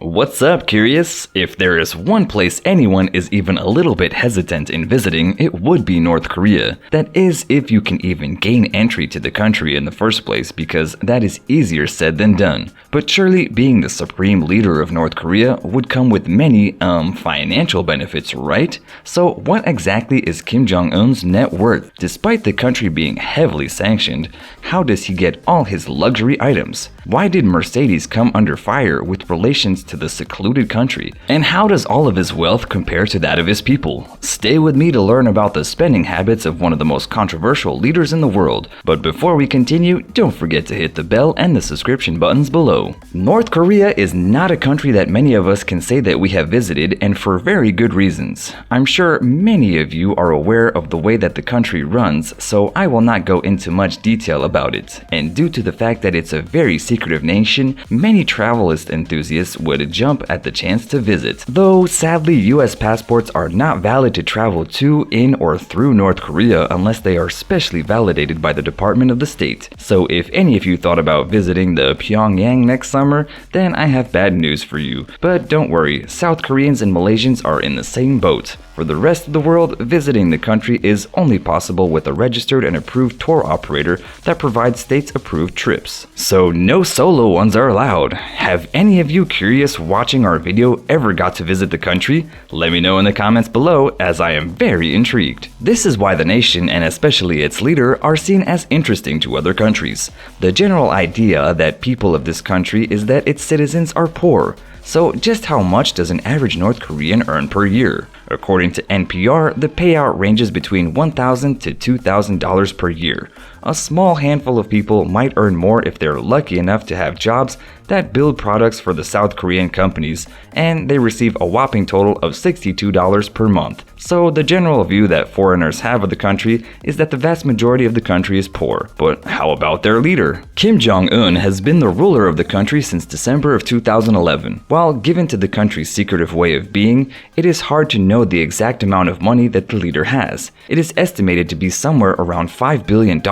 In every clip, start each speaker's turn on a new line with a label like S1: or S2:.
S1: What's up, curious? If there is one place anyone is even a little bit hesitant in visiting, it would be North Korea. That is, if you can even gain entry to the country in the first place, because that is easier said than done. But surely being the supreme leader of North Korea would come with many, financial benefits, right? So what exactly is Kim Jong Un's net worth? Despite the country being heavily sanctioned, how does he get all his luxury items? Why did Mercedes come under fire with relations to the secluded country? And how does all of his wealth compare to that of his people? Stay with me to learn about the spending habits of one of the most controversial leaders in the world. But before we continue, don't forget to hit the bell and the subscription buttons below. North Korea is not a country that many of us can say that we have visited, and for very good reasons. I'm sure many of you are aware of the way that the country runs, so I will not go into much detail about it. And due to the fact that it's a very secretive nation, many travelist enthusiasts would jump at the chance to visit. Though sadly, US passports are not valid to travel to, in, or through North Korea unless they are specially validated by the Department of the State. So if any of you thought about visiting the Pyongyang next summer, then I have bad news for you. But don't worry, South Koreans and Malaysians are in the same boat. For the rest of the world, visiting the country is only possible with a registered and approved tour operator that provides state-approved trips. So no solo ones are allowed. Have any of you curious watching our video ever got to visit the country? Let me know in the comments below, as I am very intrigued. This is why the nation, and especially its leader, are seen as interesting to other countries. The general idea that people of this country is that its citizens are poor. So just how much does an average North Korean earn per year? According to NPR, the payout ranges between $1,000 to $2,000 per year. A small handful of people might earn more if they're lucky enough to have jobs that build products for the South Korean companies, and they receive a whopping total of $62 per month. So the general view that foreigners have of the country is that the vast majority of the country is poor. But how about their leader? Kim Jong Un has been the ruler of the country since December of 2011. While given to the country's secretive way of being, it is hard to know the exact amount of money that the leader has. It is estimated to be somewhere around $5 billion.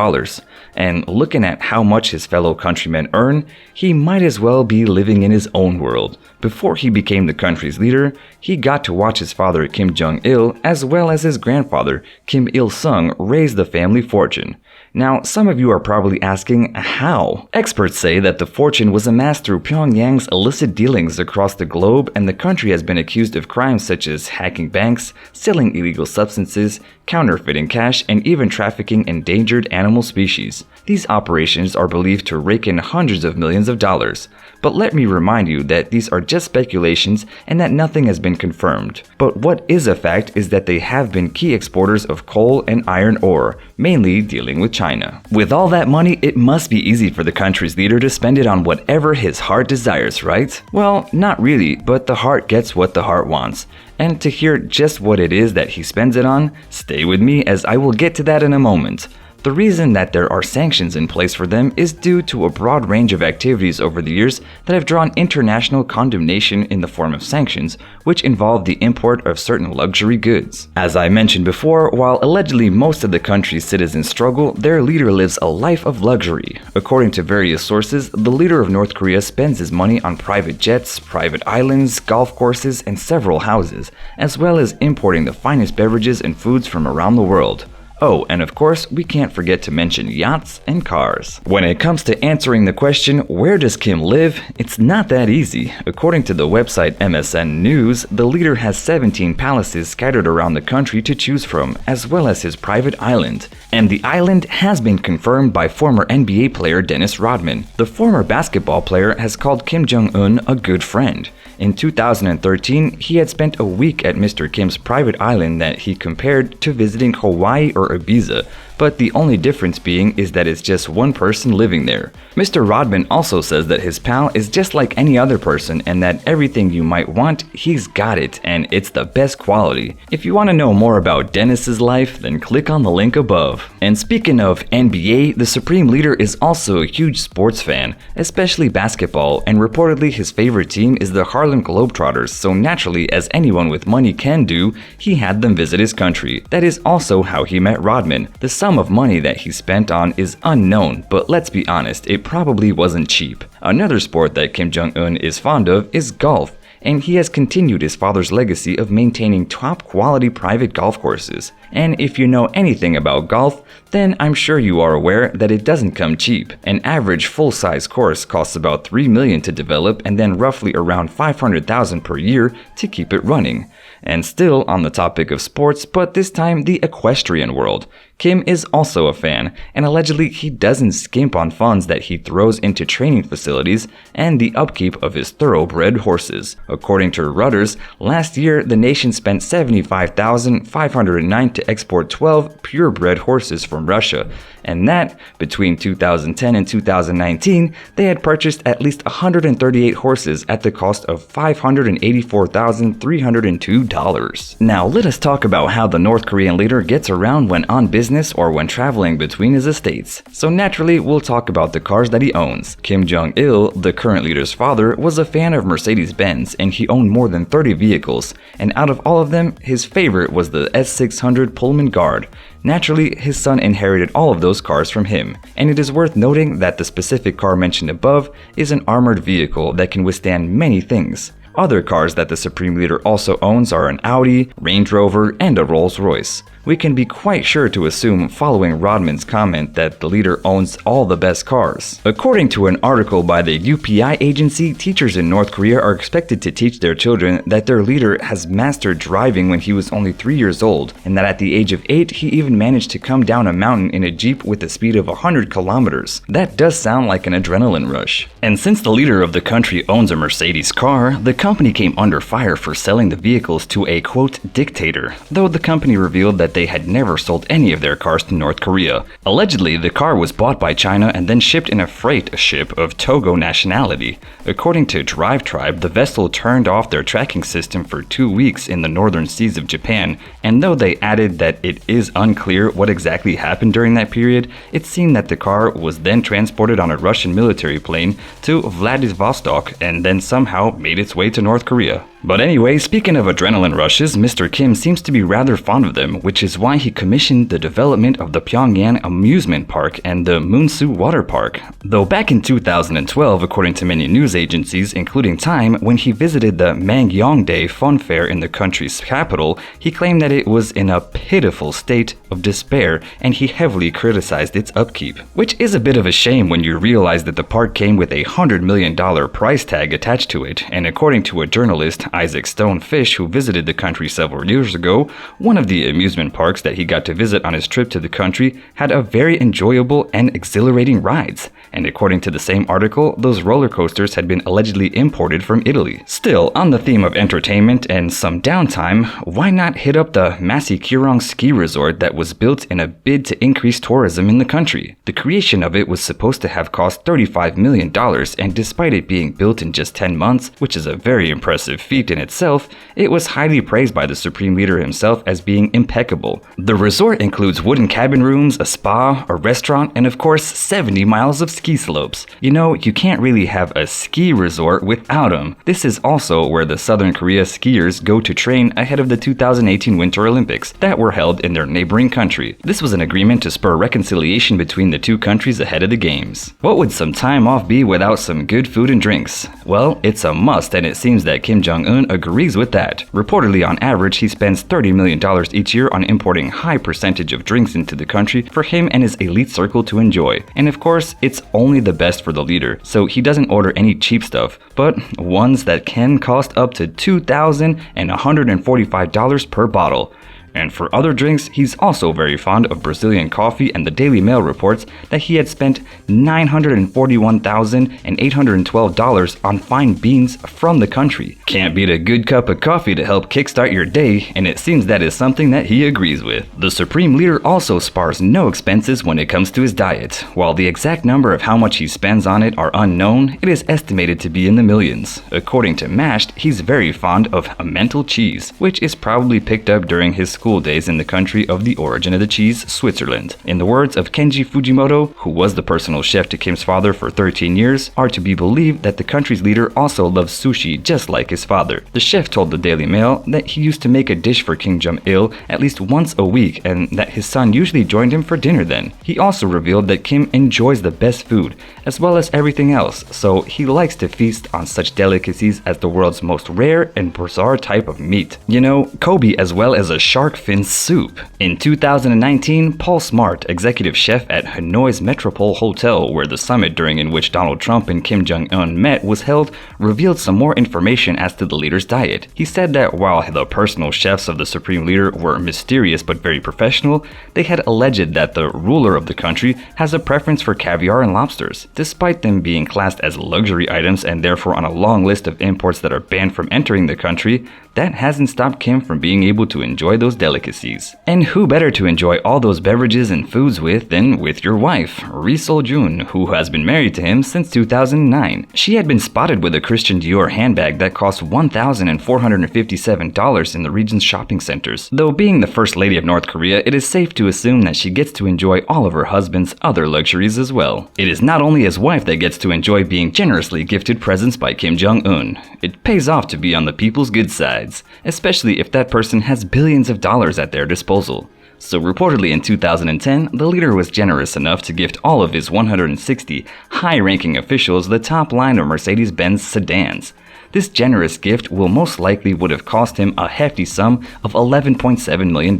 S1: And looking at how much his fellow countrymen earn, he might as well be living in his own world. Before he became the country's leader, he got to watch his father Kim Jong-il as well as his grandfather Kim Il-sung raise the family fortune. Now, some of you are probably asking how? Experts say that the fortune was amassed through Pyongyang's illicit dealings across the globe, and the country has been accused of crimes such as hacking banks, selling illegal substances, counterfeiting cash, and even trafficking endangered animal species. These operations are believed to rake in hundreds of millions of dollars. But let me remind you that these are just speculations and that nothing has been confirmed. But what is a fact is that they have been key exporters of coal and iron ore, mainly dealing with China. With all that money, it must be easy for the country's leader to spend it on whatever his heart desires, right? Well, not really, but the heart gets what the heart wants. And to hear just what it is that he spends it on, stay with me as I will get to that in a moment. The reason that there are sanctions in place for them is due to a broad range of activities over the years that have drawn international condemnation in the form of sanctions, which involve the import of certain luxury goods. As I mentioned before, while allegedly most of the country's citizens struggle, their leader lives a life of luxury. According to various sources, the leader of North Korea spends his money on private jets, private islands, golf courses, and several houses, as well as importing the finest beverages and foods from around the world. Oh, and of course, we can't forget to mention yachts and cars. When it comes to answering the question, where does Kim live? It's not that easy. According to the website MSN News, the leader has 17 palaces scattered around the country to choose from, as well as his private island. And the island has been confirmed by former NBA player Dennis Rodman. The former basketball player has called Kim Jong Un a good friend. In 2013, he had spent a week at Mr. Kim's private island that he compared to visiting Hawaii or Ibiza, but the only difference being is that it's just one person living there. Mr. Rodman also says that his pal is just like any other person and that everything you might want, he's got it, and it's the best quality. If you want to know more about Dennis's life, then click on the link above. And speaking of NBA, the Supreme Leader is also a huge sports fan, especially basketball, and reportedly his favorite team is the Harlem Globetrotters, so naturally, as anyone with money can do, he had them visit his country. That is also how he met Rodman. The sum of money that he spent on is unknown, but let's be honest, it probably wasn't cheap. Another sport that Kim Jong Un is fond of is golf, and he has continued his father's legacy of maintaining top-quality private golf courses. And if you know anything about golf, then I'm sure you are aware that it doesn't come cheap. An average full-size course costs about $3 million to develop and then roughly around $500,000 per year to keep it running. And still on the topic of sports, but this time the equestrian world. Kim is also a fan, and allegedly he doesn't skimp on funds that he throws into training facilities and the upkeep of his thoroughbred horses. According to Reuters, last year the nation spent $75,509 to export 12 purebred horses from Russia, and that, between 2010 and 2019, they had purchased at least 138 horses at the cost of $584,302. Now let us talk about how the North Korean leader gets around when on business or when traveling between his estates. So naturally, we'll talk about the cars that he owns. Kim Jong-il, the current leader's father, was a fan of Mercedes-Benz and he owned more than 30 vehicles, and out of all of them, his favorite was the S600 Pullman Guard. Naturally, his son inherited all of those cars from him, and it is worth noting that the specific car mentioned above is an armored vehicle that can withstand many things. Other cars that the Supreme Leader also owns are an Audi, Range Rover, and a Rolls-Royce. We can be quite sure to assume following Rodman's comment that the leader owns all the best cars. According to an article by the UPI agency, teachers in North Korea are expected to teach their children that their leader has mastered driving when he was only 3 years old, and that at the age of 8 he even managed to come down a mountain in a Jeep with a speed of 100 kilometers. That does sound like an adrenaline rush. And since the leader of the country owns a Mercedes car, the company came under fire for selling the vehicles to a quote dictator, though the company revealed that they had never sold any of their cars to North Korea. Allegedly, the car was bought by China and then shipped in a freight ship of Togo nationality. According to Drive Tribe, the vessel turned off their tracking system for 2 weeks in the northern seas of Japan, and though they added that it is unclear what exactly happened during that period, it seemed that the car was then transported on a Russian military plane to Vladivostok and then somehow made its way to North Korea. But anyway, speaking of adrenaline rushes, Mr. Kim seems to be rather fond of them, which is why he commissioned the development of the Pyongyang Amusement Park and the Munsu Water Park. Though back in 2012, according to many news agencies, including Time, when he visited the Mangyongdae Fun Fair in the country's capital, he claimed that it was in a pitiful state of despair, and he heavily criticized its upkeep. Which is a bit of a shame when you realize that the park came with a $100 million price tag attached to it, and according to a journalist, Isaac Stonefish, who visited the country several years ago, one of the amusement parks that he got to visit on his trip to the country had a very enjoyable and exhilarating rides. And according to the same article, those roller coasters had been allegedly imported from Italy. Still, on the theme of entertainment and some downtime, why not hit up the Masikirong ski resort that was built in a bid to increase tourism in the country? The creation of it was supposed to have cost $35 million, and despite it being built in just 10 months, which is a very impressive feat in itself, it was highly praised by the Supreme Leader himself as being impeccable. The resort includes wooden cabin rooms, a spa, a restaurant, and of course 70 miles of ski slopes. You know, you can't really have a ski resort without them. This is also where the Southern Korea skiers go to train ahead of the 2018 Winter Olympics that were held in their neighboring country. This was an agreement to spur reconciliation between the two countries ahead of the games. What would some time off be without some good food and drinks? Well, it's a must, and it seems that Kim Jong Un agrees with that. Reportedly, on average, he spends $30 million each year on importing high percentage of drinks into the country for him and his elite circle to enjoy. And of course, it's only the best for the leader, so he doesn't order any cheap stuff, but ones that can cost up to $2,145 per bottle. And for other drinks, he's also very fond of Brazilian coffee, and the Daily Mail reports that he had spent $941,812 on fine beans from the country. Can't beat a good cup of coffee to help kickstart your day, and it seems that is something that he agrees with. The Supreme Leader also spars no expenses when it comes to his diet. While the exact number of how much he spends on it are unknown, it is estimated to be in the millions. According to Mashed, he's very fond of Emmental cheese, which is probably picked up during his school days in the country of the origin of the cheese, Switzerland. In the words of Kenji Fujimoto, who was the personal chef to Kim's father for 13 years, are to be believed that the country's leader also loves sushi just like his father. The chef told the Daily Mail that he used to make a dish for Kim Jong-il at least once a week and that his son usually joined him for dinner then. He also revealed that Kim enjoys the best food, as well as everything else, so he likes to feast on such delicacies as the world's most rare and bizarre type of meat. You know, Kobe as well as a shark fin soup. In 2019, Paul Smart, executive chef at Hanoi's Metropole Hotel, where the summit during which Donald Trump and Kim Jong Un met was held, revealed some more information as to the leader's diet. He said that while the personal chefs of the supreme leader were mysterious but very professional, they had alleged that the ruler of the country has a preference for caviar and lobsters. Despite them being classed as luxury items and therefore on a long list of imports that are banned from entering the country, that hasn't stopped Kim from being able to enjoy those delicacies. And who better to enjoy all those beverages and foods with than with your wife, Ri Sol-jun, who has been married to him since 2009. She had been spotted with a Christian Dior handbag that cost $1,457 in the region's shopping centers. Though being the first lady of North Korea, it is safe to assume that she gets to enjoy all of her husband's other luxuries as well. It is not only his wife that gets to enjoy being generously gifted presents by Kim Jong Un. It pays off to be on the people's good side, especially if that person has billions of dollars at their disposal. So reportedly in 2010, the leader was generous enough to gift all of his 160 high-ranking officials the top line of Mercedes-Benz sedans. This generous gift will most likely would have cost him a hefty sum of $11.7 million.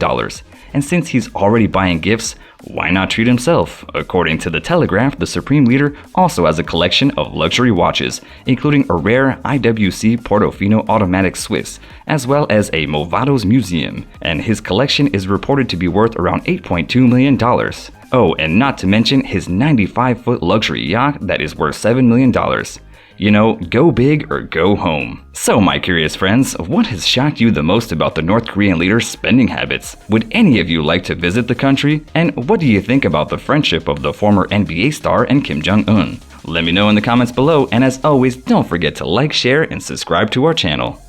S1: And since he's already buying gifts, why not treat himself? According to The Telegraph, the Supreme Leader also has a collection of luxury watches, including a rare IWC Portofino automatic Swiss, as well as a Movados museum, and his collection is reported to be worth around $8.2 million. Oh, and not to mention his 95-foot luxury yacht that is worth $7 million. You know, go big or go home. So my curious friends, what has shocked you the most about the North Korean leader's spending habits? Would any of you like to visit the country? And what do you think about the friendship of the former NBA star and Kim Jong Un? Let me know in the comments below, and as always, don't forget to like, share, and subscribe to our channel.